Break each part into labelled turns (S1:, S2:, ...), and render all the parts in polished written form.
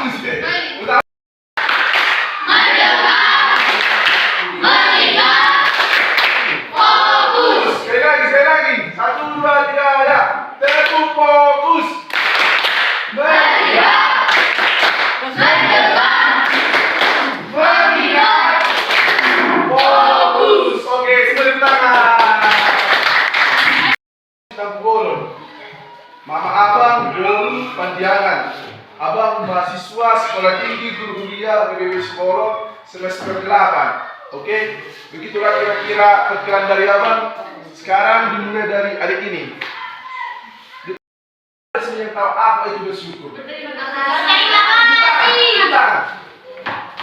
S1: bagus deh. Sekali lagi. 1, 2, 3, ya. Tekuk fokus. Bergerak. Bergerak. Fokus. Oke, semua di tangan. Mama Abang Doni Pandiangan. Abang mahasiswa Sekolah Tinggi Guru Kuliah PBB Psikolog semester 8. Oke, begitulah kira-kira perkiraan dari Abang. Sekarang dimulai dari adik ini. Yang tahu apa itu bersyukur.
S2: Berterima kasih.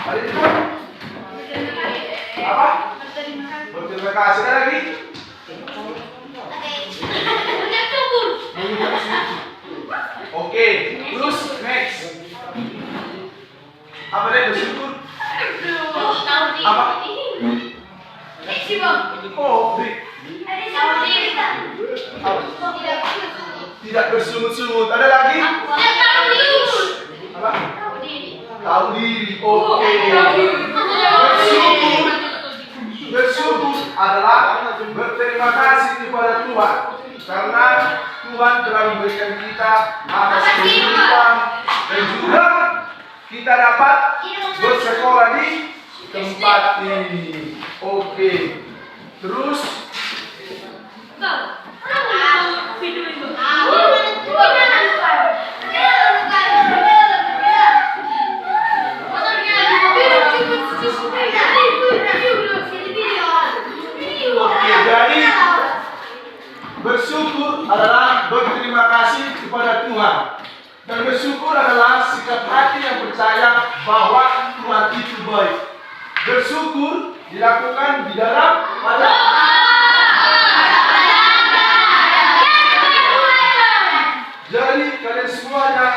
S1: Adik itu apa? Berterima kasih. Ada lagi? Oke, terus next. Apa deh bersyukur? Apa? Oh, tidak bersungut-sungut. Ada lagi? Apa? Tahu diri. Oke. Bersyukur adalah berterima kasih kepada Tuhan karena Tuhan telah memberikan kita atas kehidupan dan juga kita dapat bersekolah di tempat ini. Oke. Terus jadi bersyukur adalah berterima kasih kepada Tuhan. Dan bersyukur adalah sikap hati yang percaya bahwa Tuhan itu baik. Bersyukur dilakukan di dalam Jadi kalian semuanya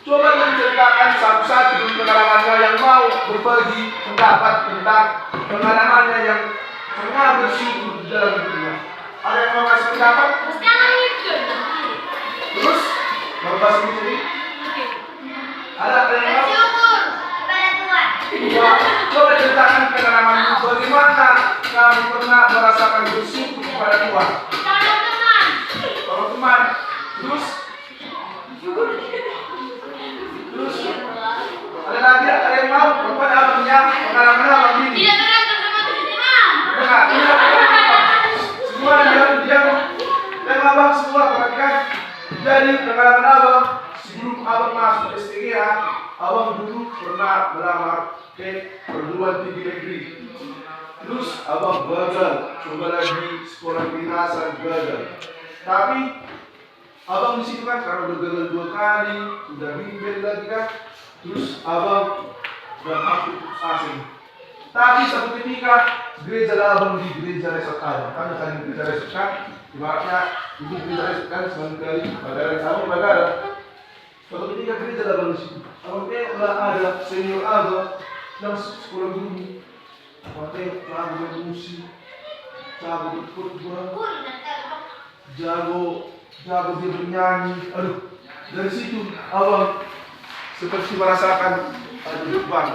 S1: coba menceritakan satu-satu pengalamannya yang mau berbagi pendapat tentang pengalamannya yang pernah bersyukur di dalam hidupnya. Ada yang mau kasih pendapat? Terus mau kasih ini? Ada yang mau?
S2: Bersyukur kepada Tuhan.
S1: Wah, coba ceritakan pengalamanmu. Bagaimana kamu pernah merasakan bersyukur kepada Tuhan? Kalau teman. Terus ada lagi, ada yang mau? Kepada abangnya pengalaman abang ini.
S2: Tidak berantem sama teman.
S1: Semua diam. Dan abang semua perhatikan. Jadi pengalaman abang sebelum abang masuk STGA, abang dulu pernah melamar ke perguruan tinggi negeri. Terus abang gagal, coba lagi sekolah kedinasan gagal. Tapi abang di situ kan karena udah gagal 2 kali, udah bimbel lagi kan. Terus abang udah masuk asing. Tapi satu ketika gereja abang di gereja Resort Abang, kan ada gereja Resort kan, ibaratnya ibu gereja Resort kan sekali bagaimana kamu bagaimana. Suatu ketika gereja abang di situ, abang udah ada senior abang yang sekolah dulu, abang jago bermusik, jago berkhotbah, jago dia bernyanyi. Aduh, dari situ abang seperti merasakan, aduh bang,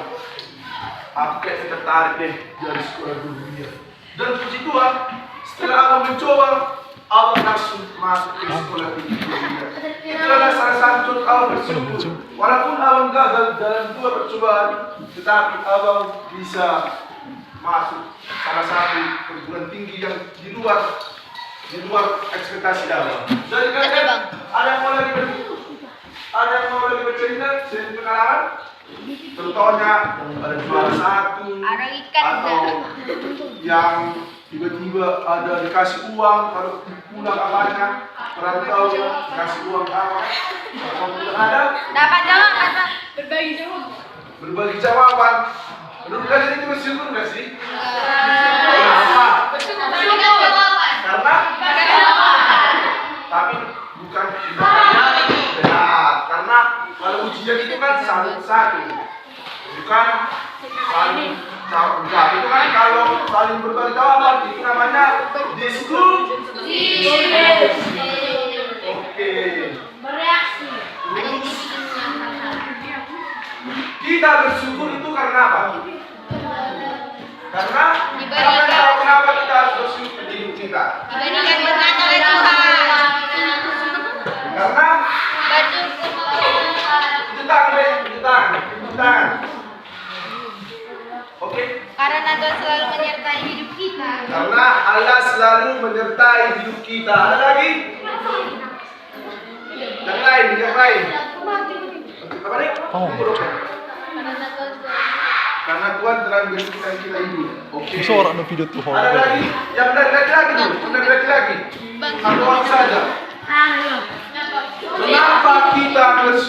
S1: aku kayak tertarik deh dari sekolah dunia. Dan puji Tuhan, setelah abang mencoba, abang langsung masuk ke sekolah tinggi dunia. Itu adalah salah satu contoh abang bersyukur. Walaupun abang gagal dalam 2 percobaan, tetapi abang bisa masuk salah satu perguruan tinggi yang di luar ekspektasi abang. Jadi kalian ada yang mau lagi bercerita sering pengalaman? Contohnya ada juara 1 atau yang tiba-tiba ada dikasih uang kalau pulang apanya, perantau dikasih uang apa? Ada?
S2: Dapat jawab apa? Berbagi
S1: jawaban. Menurut kalian itu bersyukur nggak sih? Karena tapi bukan benar, karena kalau ujian itu kan satu-satu, bukan saling jawab. Itu kan kalau saling berbagi jawaban itu namanya diskusi. Oke.
S2: Bereaksi.
S1: Kita bersyukur itu karena apa? Karena
S2: Diberikan.
S1: tahu kenapa kita harus bersyukur di hidup kita?
S2: Diberikan berkat oleh Tuhan.
S1: Karena Jutaan. Oke.
S2: Karena Tuhan selalu menyertai hidup kita.
S1: Karena Allah selalu menyertai hidup kita. Ada lagi? Yang lain. Apa nih? Karena Tuhan telah memberikan kita hidup. Oke.
S3: Suara no video tuh.
S1: Ada lagi? Yang lagi dulu. Yang lagi. Satu orang saja. Kenapa kita harus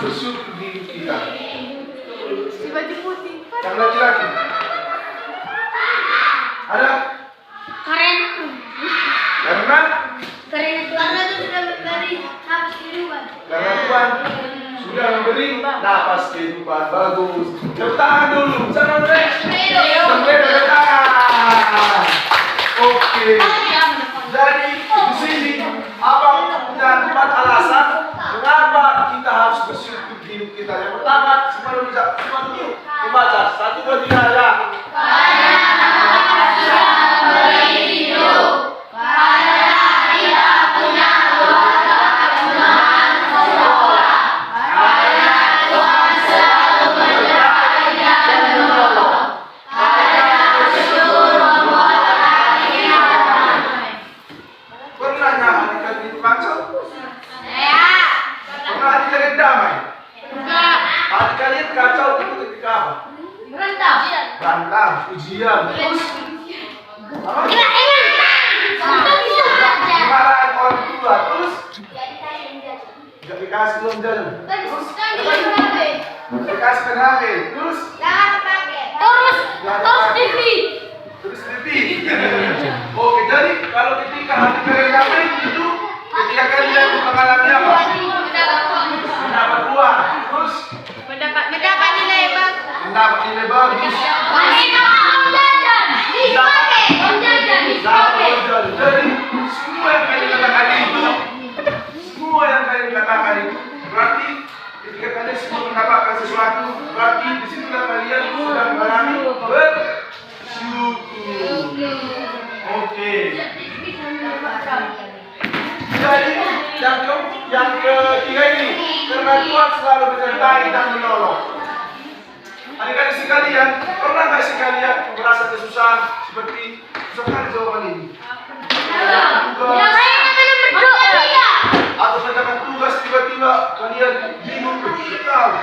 S1: bersyukur di hidup kita? Yang laki-laki. Ada? Karena
S2: Tuhan sudah memberi nafas kehidupan.
S1: Karena Tuhan sudah memberi nafas kehidupan. Bagus. Tepuk tangan dulu. Sana mereka. Tangan. Oke. Jadi di sini abang punya 4 alasan kenapa kita harus bersyukur di hidup kita. Yang pertama, semua dulu membaca. 1, 2, 3 ya. Pernah nyahanikan hidup kacau? Pernah hati kalian damai? Hati kalian kacau itu ketika apa? Berantem, ujian, terus apa? Dimarahin orang tua, terus gak dikasih belum jalan, dikasih HP, terus terus TV. Oke, jadi kalau ketika hati kalian damai itu ketika kalian mengalami apa? Mendapat uang, terus mendapat nilai bagus. Dapat jadi semua yang kalian katakan itu berarti ketika kalian semua mendapatkan sesuatu berarti disitulah kalian sudah mengalami bersyukur. Oke. Jadi yang ketiga ini karena Tuhan selalu menyertai dan menolong. Adik-adik sekalian, pernah nggak sih kalian merasa kesusahan seperti sekarang jawaban ini? Atau menjalankan tugas tiba-tiba kalian bingung tidak tahu.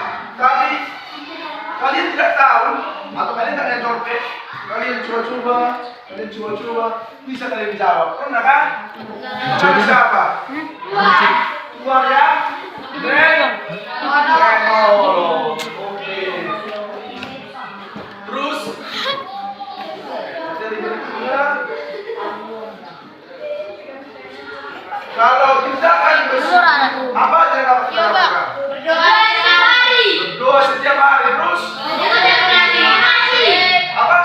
S1: Kalian tidak tahu atau kalian tak nyontek, kalian coba-coba bisa kalian jawab. Pernah kan? Tuhan siapa? Tuhan ya? Renolong. Oke. Terus dari berikutnya kalau kita akan bersyukur apa aja yang harus kita lakukan? Berdoa setiap hari terus apa?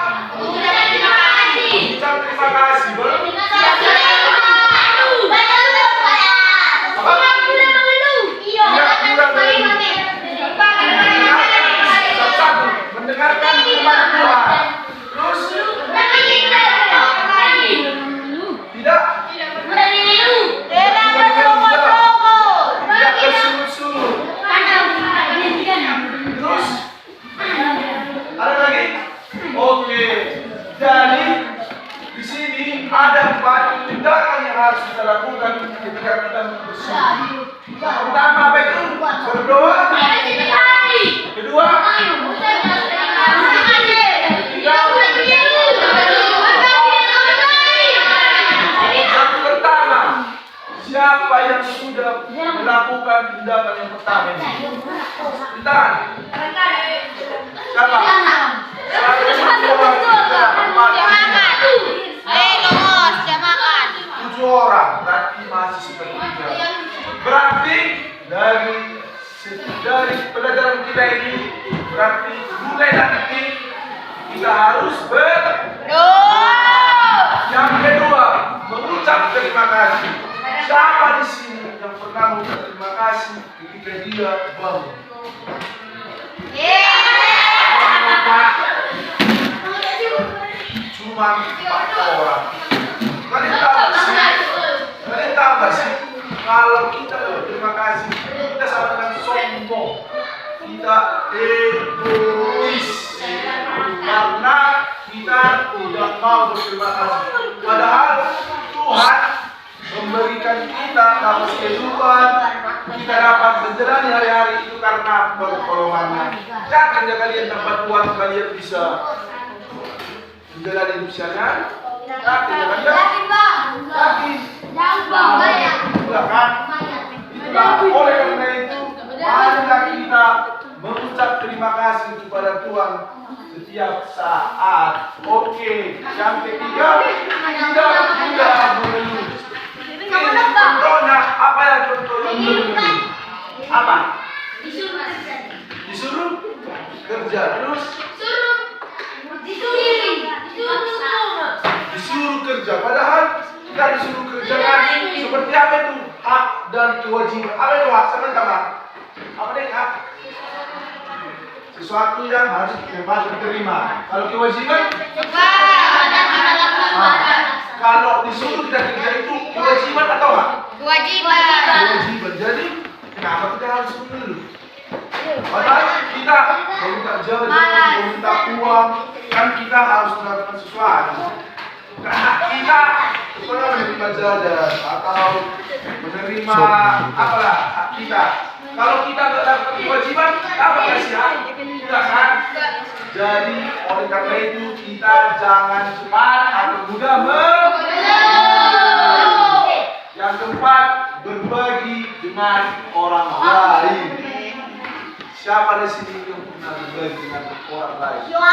S1: Ucap terima kasih baru satu mendengarkan firman Tuhan terus tidak bersuruh-suruh terus ada lagi? Oke, jadi di sini ada 4 tindakan yang harus kita lakukan ketika kita bersyukur. Pertama apa itu? Berdoa. Kedua, yang pertama, siapa yang sudah melakukan tindakan yang pertama ini? Tindakan. Siapa? Tujuh orang, berarti masih sepertiga. Berarti dari pelajaran kita ini berarti mulai nanti kita harus berdoa. Yang kedua, mengucap terima kasih. Siapa di sini yang pernah mengucap terima kasih ketika dia bangun? cuma 4 orang. Kalian tahu nggak sih? Kalian tahu nggak sih? Kalau kita berterima kasih, kita sama dengan sombong. Kita egois karena kita tidak mau berterima kasih. Padahal Tuhan memberikan kita dapat kehidupan, kita dapat menjalani hari-hari itu karena pertolongannya. Jangan kalian dapat uang kalian bisa menjalani hidup sehari-hari. Yakin ya kan? Yakin. Enggak kan? Itulah oleh karena itu marilah kita mengucap terima kasih kepada Tuhan setiap saat. Oke, yang ketiga tidak mengeluh. Contohnya apa ya contohnya mengeluh? Apa? Disuruh kerja terus disuruh kerja, padahal kita disuruh kerja kan seperti apa itu hak dan kewajiban. Apa itu hak? Sama teman. Apa itu hak? Sesuatu yang harus kita terima. Kalau kewajiban, kalau disuruh kita kerja itu kewajiban atau hak? Kewajiban. Jadi kenapa kita harus mengeluh? Padahal kita meminta jajan, meminta uang, kan kita harus melakukan sesuatu. Karena kita menerima jajan atau menerima apalah hak kita. Kalau kita tidak dapat kewajiban, apa kasih hak? Tidak kan? Jadi oleh karena itu kita jangan cepat atau mudah yang keempat, berbagi dengan orang lain. Siapa di sini yang pernah berbagi dengan orang lain? Siapa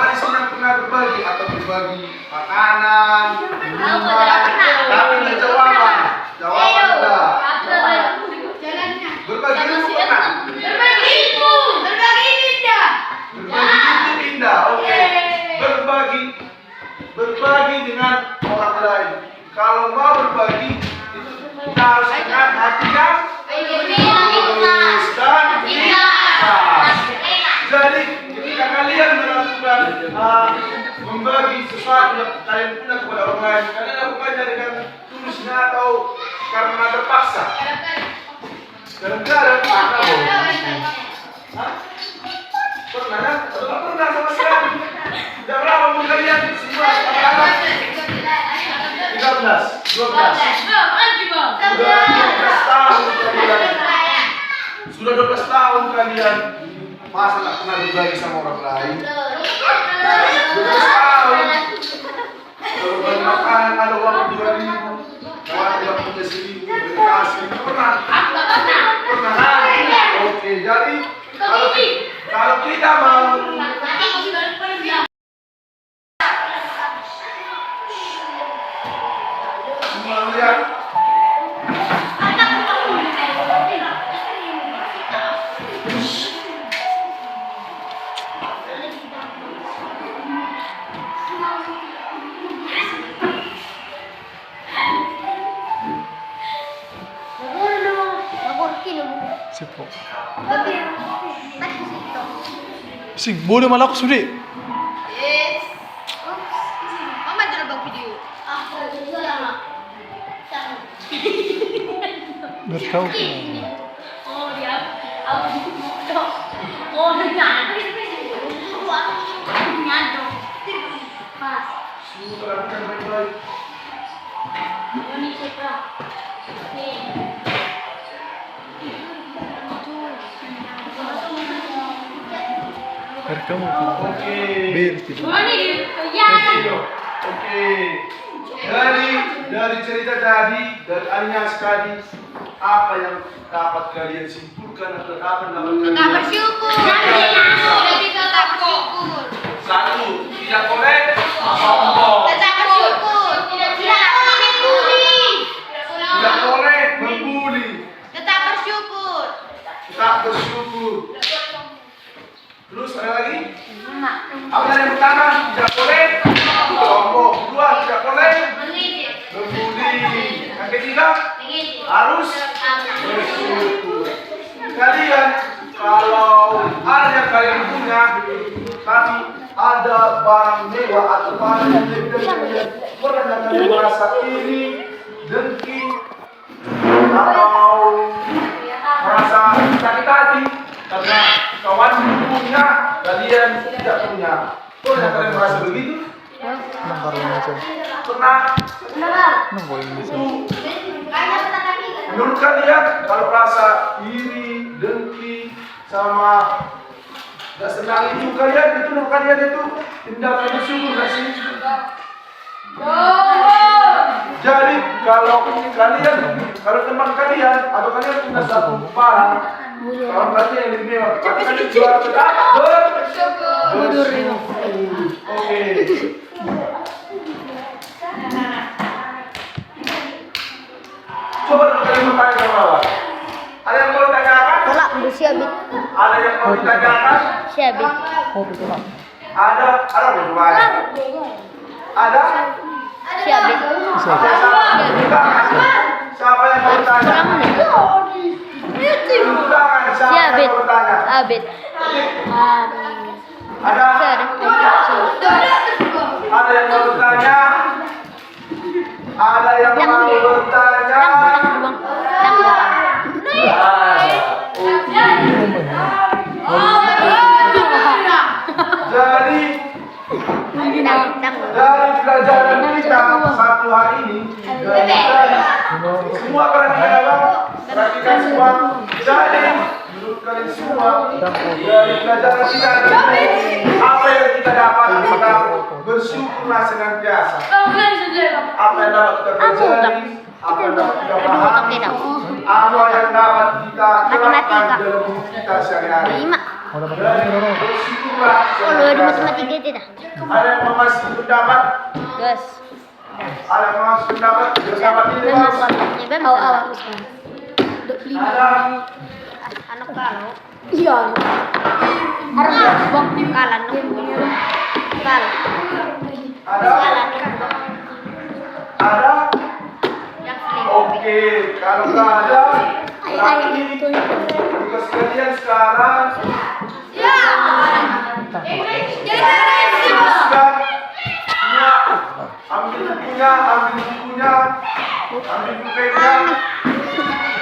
S1: di sini yang pernah berbagi atau berbagi makanan, minuman? Tapi ada jawaban. Jawaban ada. Berbagi ilmu pernah? Berbagi itu indah. Oke. Berbagi dengan orang lain. Kalau mau berbagi itu kita harus dengan hati yang tulus dan ikhlas. Jadi ketika kalian melakukan membagi sesuatu yang kalian punya kepada orang lain, kalian lakukannya dengan tulusnya atau karena terpaksa? Kadang-kadang pernah kan? Atau pernah sama sekali? Tidak berapa umur kalian? Semua anak-anak? 13, 12. Sudah 12 tahun kalian masa tak pernah berbagi sama orang lain? 12 tahun. Kalau bagi makanan ada uang 2.000, kawan tidak punya 1.000, kasih pernah? Pernah kan? Oke, jadi kalau kita mau semua lihat
S3: Sipo. Sing, boleh malah aku sudah.
S2: Yes. Mama dulu bang video.
S3: Bertahu.
S2: Oh dia. Oh nyadok. Nyadok. Pas.
S1: semua perhatikan baik-baik.
S2: Ini siapa?
S3: Berkamu.
S1: Oke. Oke. Dari cerita tadi, dari Agnes tadi, apa yang dapat kalian simpulkan atau apa yang dapat kalian?
S2: Tak bersyukur. Jadi tetap bersyukur.
S1: Satu, tidak boleh sombong.
S2: Tetap bersyukur. Tidak membuli.
S1: Tidak boleh membuli.
S2: Tetap bersyukur.
S1: Tetap bersyukur. Terus ada lagi? Apa yang pertama? Tidak boleh sombong. Kedua, tidak boleh membuli. Yang ketiga, harus bersyukur. Kalian kalau ada yang kalian punya, tapi ada barang mewah atau barang yang lebih dari kalian, pernah nggak kalian merasa iri, dengki, atau merasa sakit hati karena kawan punya, kalian tidak punya? Pernah kalian merasa begitu?
S3: Nang baru Indonesia.
S1: Pernah?
S3: Nang baru Indonesia.
S1: Menurut kalian kalau rasa iri, dengki, sama gak senang itu kalian, itu menurut kalian itu tindakan bersyukur gak sih? Jadi kalau kalian, kalau teman kalian atau kalian punya satu barang, kalau kalian yang lebih mewah, kalian jual bersyukur. Oke. Coba kalian bertanya sama Allah. Ada yang mau ditanyakan?
S2: Wala, udah siabit.
S1: Ada yang mau ditanyakan?
S2: Siabit.
S3: Oh, betul lah.
S1: Ada berjuang. Ada?
S2: Siabit.
S1: Siapa yang mau bertanya? Tepuk tangan, siapa yang
S2: Siabit.
S1: mau bertanya?
S2: Abit.
S1: Ada? Ada yang mau bertanya? Ada yang mau bertanya? Jadi dari pelajaran kita satu hari ini, semua perhatikan semua. Jadi menurut kalian semua dari pelajaran kita apa yang kita dapat, kita bersyukurlah senantiasa. Apa yang dapat kita pelajari, apa yang dapat kita pahami, apa yang dapat kita terapkan dalam hidup kita sehari-hari.
S3: Oh, dapat lagi orang.
S1: Bersyukurlah
S2: Kalau di
S1: senantiasa.
S2: matematika itu dah.
S1: Ada yang mengasih pendapat?
S2: Gas.
S1: Ada yang mengasih pendapat? Pendapat ini
S2: Benar,
S1: Mas?
S2: benar. Awal.
S1: Ada?
S2: Anak kalau. Iya. Harus bok kalan Kal.
S1: Ada? Ada? Oke, kalau nggak ada, berarti tugas kalian sekarang tuliskan semua, ambil bukunya, ambil pulpennya.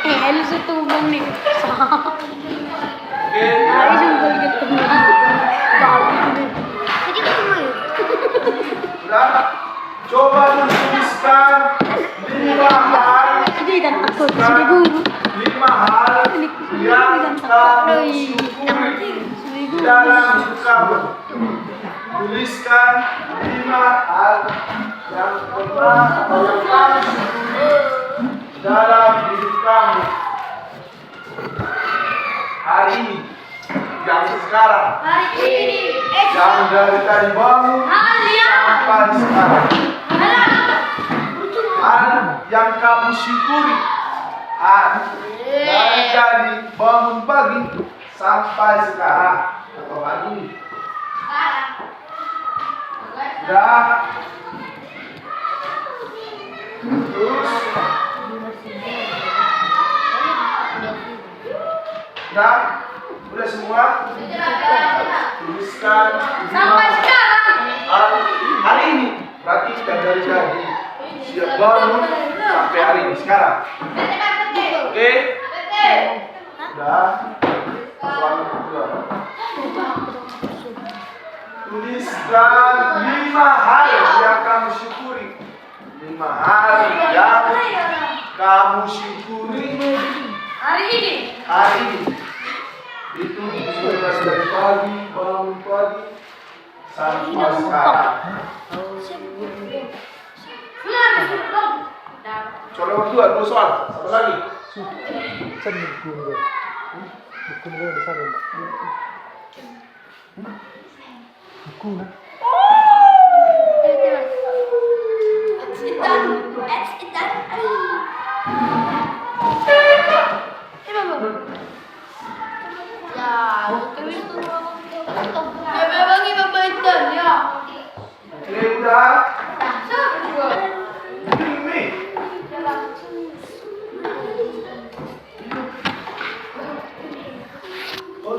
S2: Lu setubang nih.
S1: Oke,
S2: Hari jumpa gitu. Jadi kamu
S1: udah. Coba tuliskan 5 hal.
S2: dan aku
S1: Tuliskan
S2: sudah guru.
S1: 5 hal yang kamu syukuri dalam hidup kamu. Tuliskan 5 hal yang pernah atau yang kamu syukuri dalam hidup kamu hari ini, yang sekarang, yang dari tadi bangun sampai sekarang. Hal yang kamu syukuri dari tadi bangun pagi sampai sekarang atau hari ini. Sudah. Terus udah semua. Tuliskan
S2: Sampai sekarang.
S1: hari ini. Berarti dari tadi siap bangun sampai hari ini sekarang. Oke? Sudah. Selamat kedua. Tuliskan 5 hal yang kamu syukuri. 5 hal yang kamu syukuri
S2: Hari ini.
S1: hari ini. Itu tugas dari pagi, bangun pagi sampai sekarang. Soal nomor 2 soal. Apa lagi?
S3: Saan buku mo? Buku mo di sana. Buku na.
S1: Oke, udah. Ini. Oh,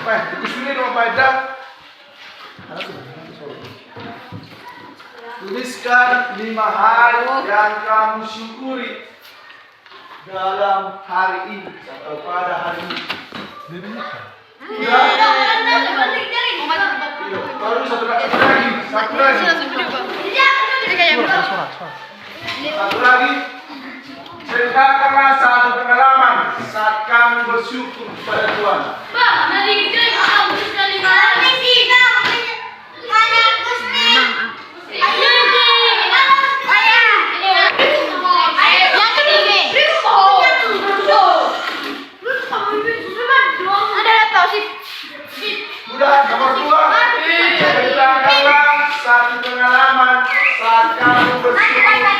S1: Dikusulin sama Pak Edam. Tuliskan 5 hal yang kamu syukuri dalam hari ini atau pada hari ini. Udah? Baru satu lagi. Satu lagi. Ceritakanlah satu pengalaman saat kamu bersyukur kepada Tuhan. Udah, nomor 2. Ceritakanlah satu pengalaman saat kamu bersyukur